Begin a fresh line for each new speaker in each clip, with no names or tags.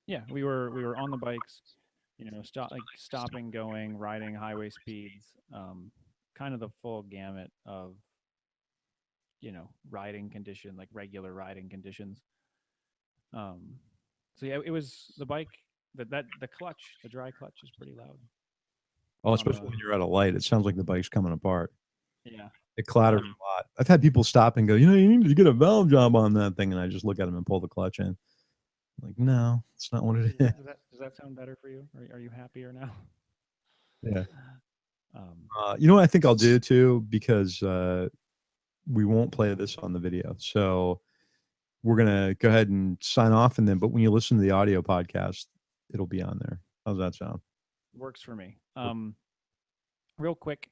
Yeah, we were on the bikes, stopping, going, riding highway speeds, kind of the full gamut of riding condition, like regular riding conditions. Um, so yeah, it was the bike that the clutch, the dry clutch is pretty loud
Well,
on
especially
the
when you're at a light, it sounds like the bike's coming apart.
yeah.
It clatters
Um,
a lot. I've had people stop and go, you need to get a valve job on that thing, and I just look at them and pull the clutch in. Like, no, it's not what it
does
is.
that sound better for you? Are you happier now?
Yeah.
Um,
You know what I think I'll do too, because we won't play this on the video. So we're gonna go ahead and sign off, and then, but when you listen to the audio podcast, it'll be on there. How's that sound?
Works for me. Real quick,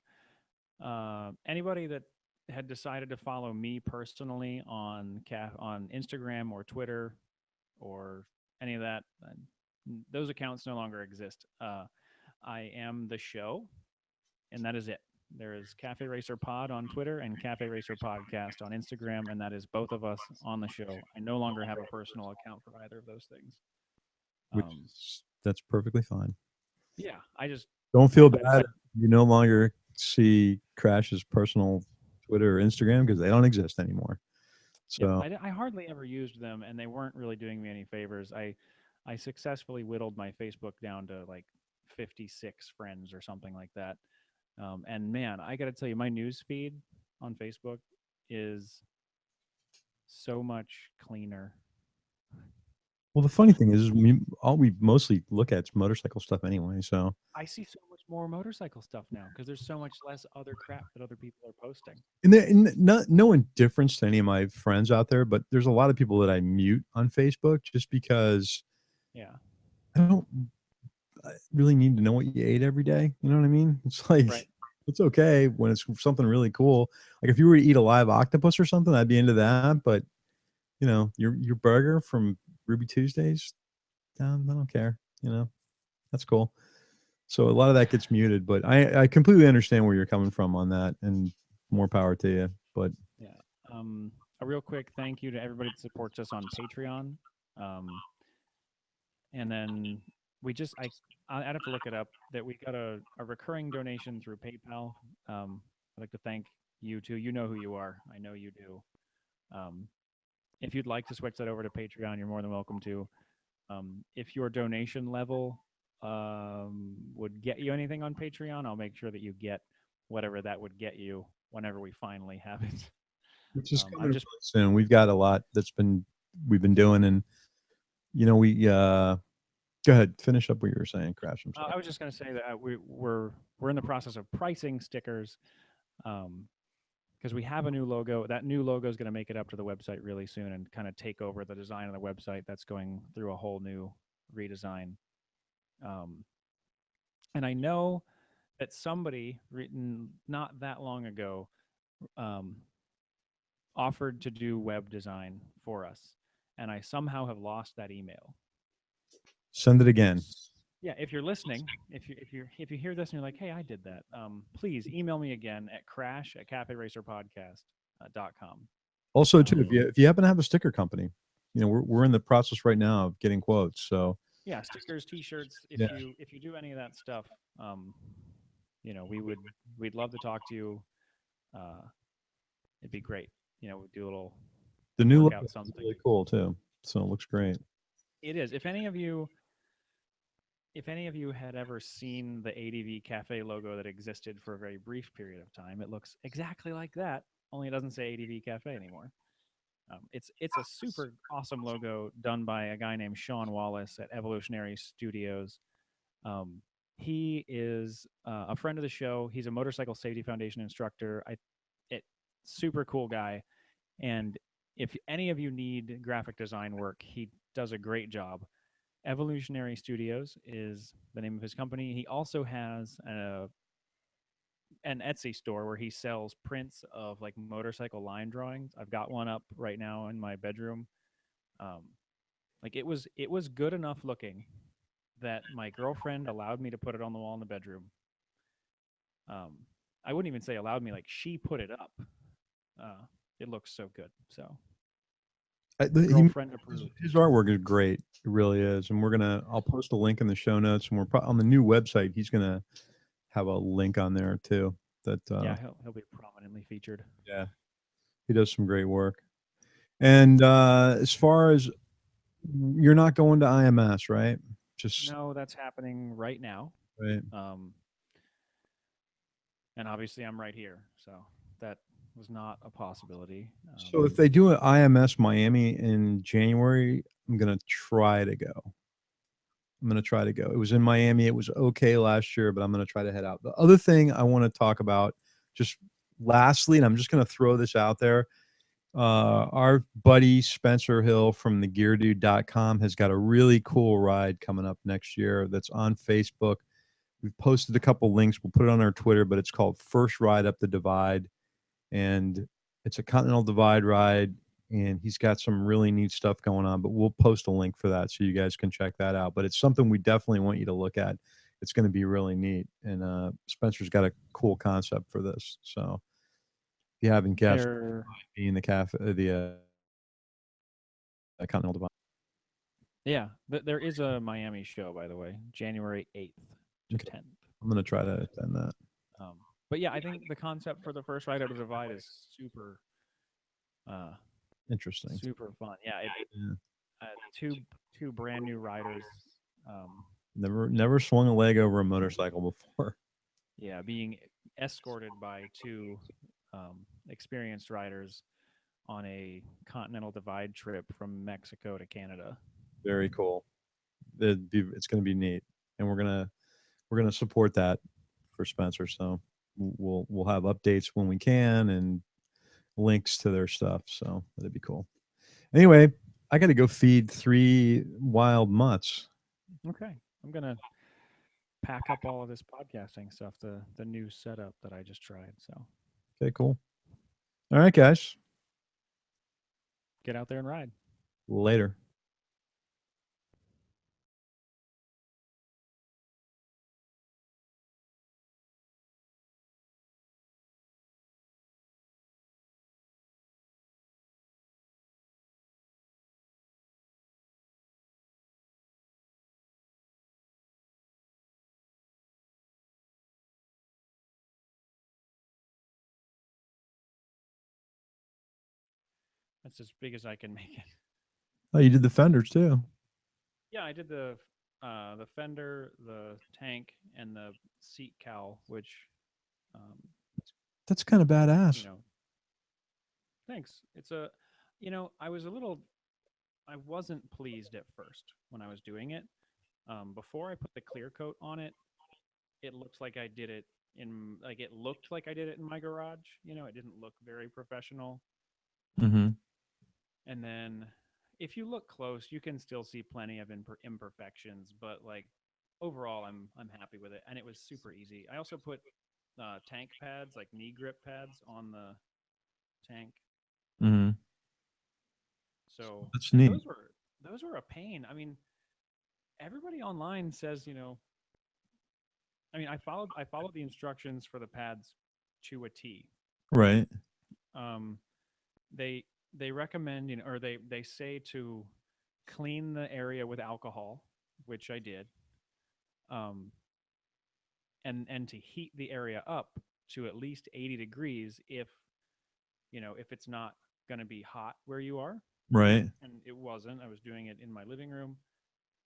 anybody that had decided to follow me personally on Instagram or Twitter or any of that, those accounts no longer exist. I am the show, and that is it. There is Cafe Racer Pod on Twitter and Cafe Racer Podcast on Instagram, and that is both of us on the show. I no longer have a personal account for either of those things.
Which
Um,
that's perfectly fine.
yeah, I just
Don't feel
I
bad if you no longer see Crash's personal Twitter or Instagram because they don't exist anymore.
yeah,
So
I hardly ever used them, and they weren't really doing me any favors. I successfully whittled my Facebook down to like 56 friends or something like that. And man, I got to tell you, my news feed on Facebook is so much cleaner.
well, the funny thing is all we mostly look at is motorcycle stuff anyway. So,
I see so much more motorcycle stuff now because there's so much less other crap that other people are posting.
and no indifference to any of my friends out there, but there's a lot of people that I mute on Facebook just because
Yeah.
I don't really need to know what you ate every day. You know what I mean? It's like
Right.
it's okay when it's something really cool. Like if you were to eat a live octopus or something, I'd be into that. But your burger from Ruby Tuesdays, I don't care. That's cool. So a lot of that gets muted, but I completely understand where you're coming from on that, and more power to you. But
Yeah. A real quick thank you to everybody that supports us on Patreon. Um, and then we just I'd have to look it up that we got a recurring donation through PayPal. I'd like to thank you too. You know who you are. I know you do. Um, if you'd like to switch that over to Patreon, you're more than welcome to. If your donation level would get you anything on Patreon, I'll make sure that you get whatever that would get you whenever we finally have it.
which is coming
I'm
really
just
soon. We've got a lot we've been doing, and we go ahead, finish up what you were saying, Crash. I'm sorry.
I was just going to say that we're in the process of pricing stickers because we have a new logo. That new logo is going to make it up to the website really soon and kind of take over the design of the website. That's going through a whole new redesign. Um, and I know that somebody written not that long ago um, offered to do web design for us, and I somehow have lost that email.
Send it again.
Yeah, if you're listening, if you hear this and you're like, hey, I did that, please email me again at crash at caferacerpodcast.com.
Also, too,
Um,
if you happen to have a sticker company, we're in the process right now of getting quotes. So
yeah, stickers, T-shirts.
yeah,
If you do any of that stuff, um, we'd love to talk to you. Uh, it'd be great. We'd do a little
the new
work
logo
out
is
something.
really cool too. So it looks great.
It is. If any of you had ever seen the ADV Cafe logo that existed for a very brief period of time, it looks exactly like that. Only it doesn't say ADV Cafe anymore. It's a super awesome logo done by a guy named Sean Wallace at Evolutionary Studios. Um, he is a friend of the show. He's a motorcycle safety foundation instructor. It super cool guy. And if any of you need graphic design work, he does a great job. Evolutionary Studios is the name of his company. He also has an Etsy store where he sells prints of like motorcycle line drawings. I've got one up right now in my bedroom. Um, like it was good enough looking that my girlfriend allowed me to put it on the wall in the bedroom. Um, I wouldn't even say allowed me; like she put it up. It looks so good. So Girlfriend approved.
His artwork is great. It really is, and I'll post a link in the show notes, and on the new website. He's gonna have a link on there too. That
Yeah, he'll be prominently featured.
yeah, he does some great work. And as far as you're not going to IMS, right? Just
No, that's happening right now.
right.
Um, and obviously I'm right here, so that was not a possibility.
So if they do an IMS Miami in January, I'm gonna try to go. I'm gonna try to go. It was in Miami. It was okay last year, but I'm gonna try to head out. The other thing I want to talk about, just lastly, and I'm just gonna throw this out there. Our buddy Spencer Hill from thegeardude.com has got a really cool ride coming up next year that's on Facebook. We've posted a couple links. We'll put it on our Twitter, but it's called First Ride Up the Divide. And it's a Continental Divide ride. And he's got some really neat stuff going on, but we'll post a link for that so you guys can check that out. But it's something we definitely want you to look at. It's going to be really neat. And Spencer's got a cool concept for this. So if you haven't guessed,
There,
being the cafe, the Continental Divide.
yeah, there is a Miami show, by the way, January 8th to
Okay.
10th.
I'm going to try to attend that.
But yeah, I think the concept for the first ride up the divide is super, uh,
Interesting.
super fun. Yeah,
Yeah.
two brand new riders.
Never swung a leg over a motorcycle before.
Yeah, being escorted by two experienced riders on a continental divide trip from Mexico to Canada.
Very cool. It's going to be neat, and we're gonna support that for Spencer. So we'll have updates when we can and links to their stuff. So that'd be cool. Anyway, I got to go feed 3 wild mutts.
Okay, I'm gonna pack up all of this podcasting stuff, the new setup that I just tried. So
Okay, cool. All right, guys.
get out there and ride.
Later.
That's as big as I can make it.
Oh, you did the fenders too.
Yeah, I did the fender, the tank, and the seat cowl, which um,
That's kind of badass.
you know, thanks. It's a, I was a little, I wasn't pleased at first when I was doing it. Before I put the clear coat on it, it looked like I did it it looked like I did it in my garage. It didn't look very professional.
Mm-hmm.
And then if you look close, you can still see plenty of imperfections, but like overall, I'm happy with it, and it was super easy. I also put tank pads, like knee grip pads, on the tank.
Mm-hmm.
So,
That's
and
neat.
those were a pain. I mean, everybody online says, I mean, I followed the instructions for the pads to a T.
Right.
Um, they they recommend, or they say to clean the area with alcohol, which I did. Um, and to heat the area up to at least 80 degrees if it's not going to be hot where you are.
Right.
And it wasn't. I was doing it in my living room,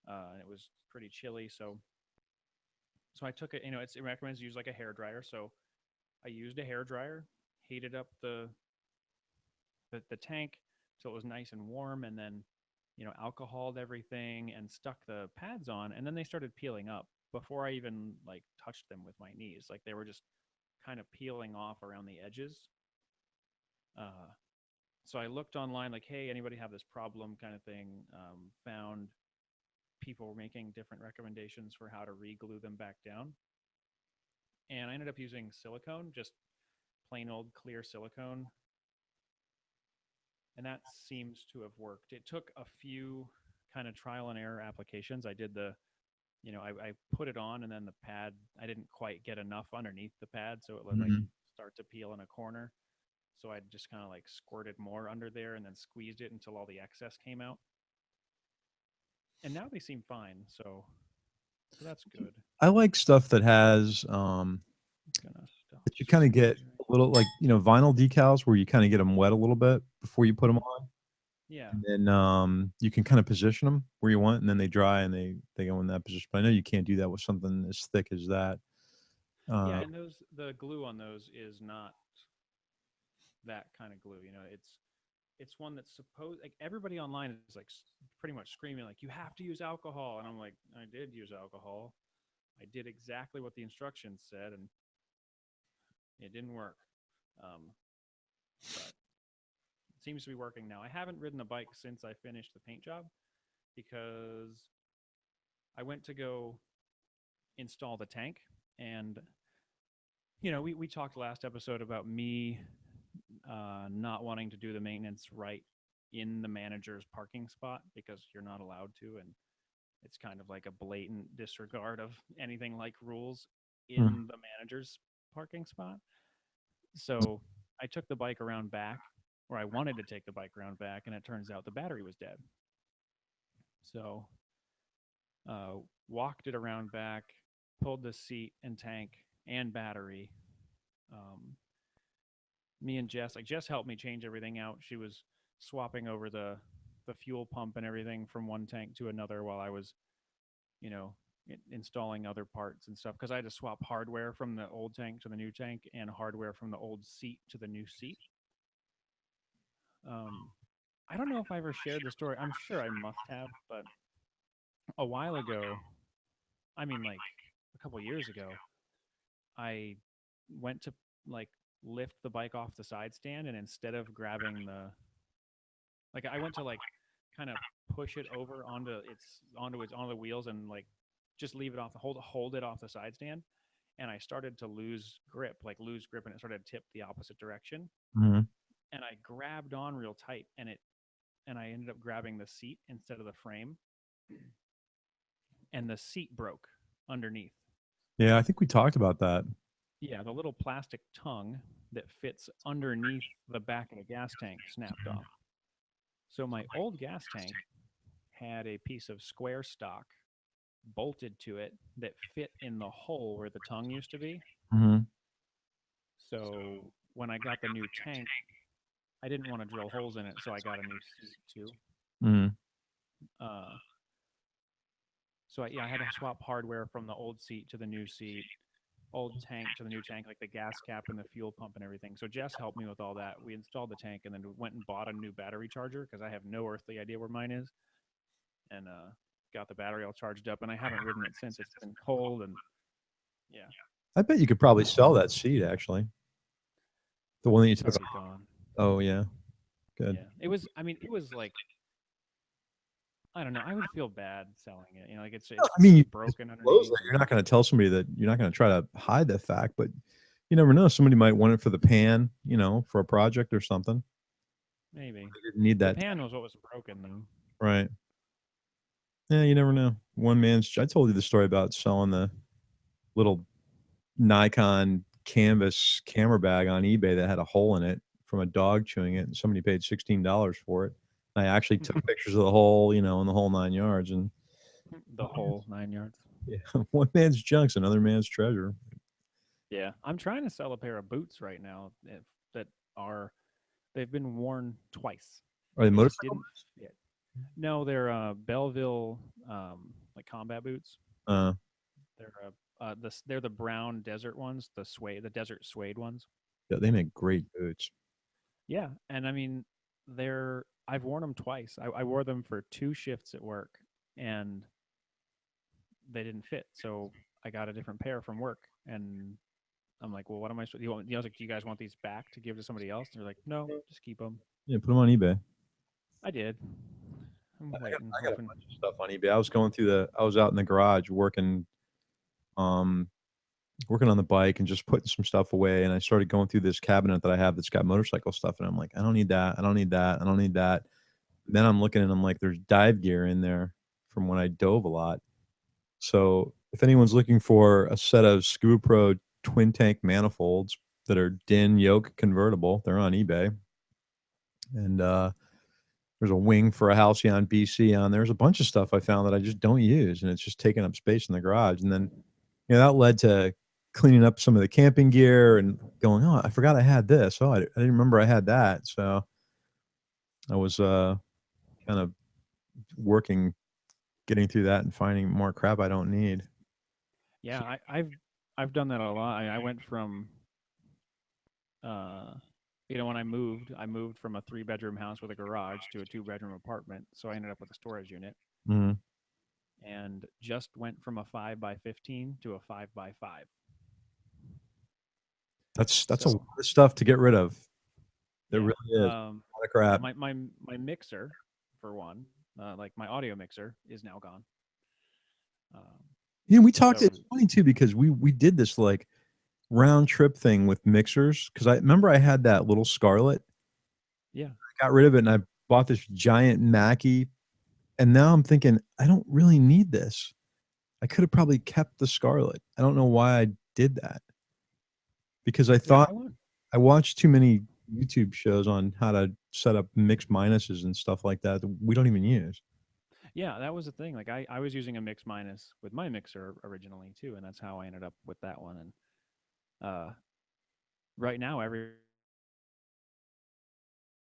and it was pretty chilly. So I took it. It recommends use like a hair dryer. So I used a hair dryer, heated up the tank so it was nice and warm, and then alcoholed everything and stuck the pads on, and then they started peeling up before I even like touched them with my knees. Like they were just kind of peeling off around the edges. Uh, so I looked online, like, hey, anybody have this problem, kind of thing. Found people were making different recommendations for how to re-glue them back down, and I ended up using silicone, just plain old clear silicone, and that seems to have worked. It took a few kind of trial and error applications. I did I put it on, and then the pad, I didn't quite get enough underneath the pad, so it would like
Mm-hmm.
start to peel in a corner. So I just kind of like squirted more under there and then squeezed it until all the excess came out. And now they seem fine, so that's good.
I like stuff that has
Gonna stop
that you kind of get
sharing.
a little like vinyl decals where you kind of get them wet a little bit before you put them on,
Yeah.
and then you can kind of position them where you want, and then they dry and they go in that position. But I know you can't do that with something as thick as that.
Yeah,
Uh,
and the glue on those is not that kind of glue. It's one that's supposed, like, everybody online is like pretty much screaming like, you have to use alcohol, and I'm like, I did use alcohol. I did exactly what the instructions said, and it didn't work. But it seems to be working now. I haven't ridden the bike since I finished the paint job because I went to go install the tank, and we talked last episode about me not wanting to do the maintenance right in the manager's parking spot because you're not allowed to, and it's kind of like a blatant disregard of anything like rules
mm,
in the manager's parking spot. So I took the bike around back, or I wanted to take the bike around back, and it turns out the battery was dead. So uh, walked it around back, pulled the seat and tank and battery. Um, Me and Jess, like, Jess helped me change everything out. She was swapping over the fuel pump and everything from one tank to another while I was, you know, installing other parts and stuff, because I had to swap hardware from the old tank to the new tank and hardware from the old seat to the new seat. Um, I don't know if I ever shared the story. I'm sure I must have, but a while ago, I mean, like a couple years ago, I went to like lift the bike off the side stand, and instead of grabbing I went to like kind of push it over onto the wheels and like just leave it off the hold it off the side stand, and I started to lose grip, and it started to tip the opposite direction,
mhm.
and I grabbed on real tight, and I ended up grabbing the seat instead of the frame, and the seat broke underneath.
Yeah, I think we talked about that.
Yeah, the little plastic tongue that fits underneath the back of the gas tank snapped off. So my old gas tank had a piece of square stock bolted to it that fit in the hole where the tongue used to be.
Hmm.
So when I got the new tank, I didn't want to drill holes in it, so I got a new seat too.
Hmm.
Uh, I had to swap hardware from the old seat to the new seat, old tank to the new tank, like the gas cap and the fuel pump and everything. So Jess helped me with all that. We installed the tank and then went and bought a new battery charger because I have no earthly idea where mine is, and got the battery all charged up. And I haven't ridden it since. It's been cold, and yeah,
I bet you could probably sell that seat actually. The one that you
it's
took.
already gone.
Oh yeah, good.
Yeah, it was. I mean, it was like, I don't know. I would feel bad selling it. Like it's
I mean, it's
broken
close.
underneath.
Like, you're not going to tell somebody that you're not going to try to hide that fact, but you never know. Somebody might want it for the pan, for a project or something.
Maybe
They didn't need
the
that,
pan was what was broken though.
right? Yeah, you never know. One man's. I told you the story about selling the little Nikon canvas camera bag on eBay that had a hole in it from a dog chewing it, and somebody paid $16 for it. I actually took pictures of the hole, in the whole 9 yards, and
The whole 9 yards.
yeah, one man's junk's another man's treasure.
Yeah, I'm trying to sell a pair of boots right now that are they've been worn twice.
Are they
They just
motorcycle?
didn't fit. No, they're Belleville like combat boots.
Uh,
They're they're the brown desert ones, the desert suede ones.
yeah, they make great boots.
Yeah, and I mean I've worn them twice. I wore them for 2 shifts at work, and they didn't fit. So I got a different pair from work, and I'm like, well, what am I supposed? I was like, do you guys want these back to give to somebody else? And they're like, no, just keep them.
Yeah, put them on eBay.
I did. I'm waiting,
I got a
hoping.
bunch of stuff on eBay. I was out in the garage um, working on the bike and just putting some stuff away. And I started going through this cabinet that I have that's got motorcycle stuff. And I'm like, I don't need that. I don't need that. I don't need that. Then I'm looking and I'm like, there's dive gear in there from when I dove a lot. So if anyone's looking for a set of Scuba Pro twin tank manifolds that are DIN yoke convertible. They're on eBay. And there's a wing for a Halcyon BC on. There's a bunch of stuff I found that I just don't use, and it's just taking up space in the garage. And then, that led to cleaning up some of the camping gear and going, oh, I forgot I had this. Oh, I didn't remember I had that. So I was kind of working, getting through that and finding more crap I don't need.
Yeah, I've done that a lot. I went from when I moved from a 3-bedroom house with a garage to a 2-bedroom apartment. So I ended up with a storage unit,
Mm-hmm.
and just went from a 5x15 to a 5x5.
That's a
So
lot of stuff to get rid of. There
yeah,
really is a lot of crap.
my mixer, for one, like my audio mixer, is now gone.
We talked.
So
It's funny too because we did this like round trip thing with mixers because I remember I had that little Scarlett.
yeah,
I got rid of it and I bought this giant Mackie, and now I'm thinking I don't really need this. I could have probably kept the Scarlett. I don't know why I did that because I
yeah,
thought I watched too many YouTube shows on how to set up mix minuses and stuff like that we don't even use.
yeah, that was the thing. Like I was using a mix minus with my mixer originally too, and that's how I ended up with that one. And right now, every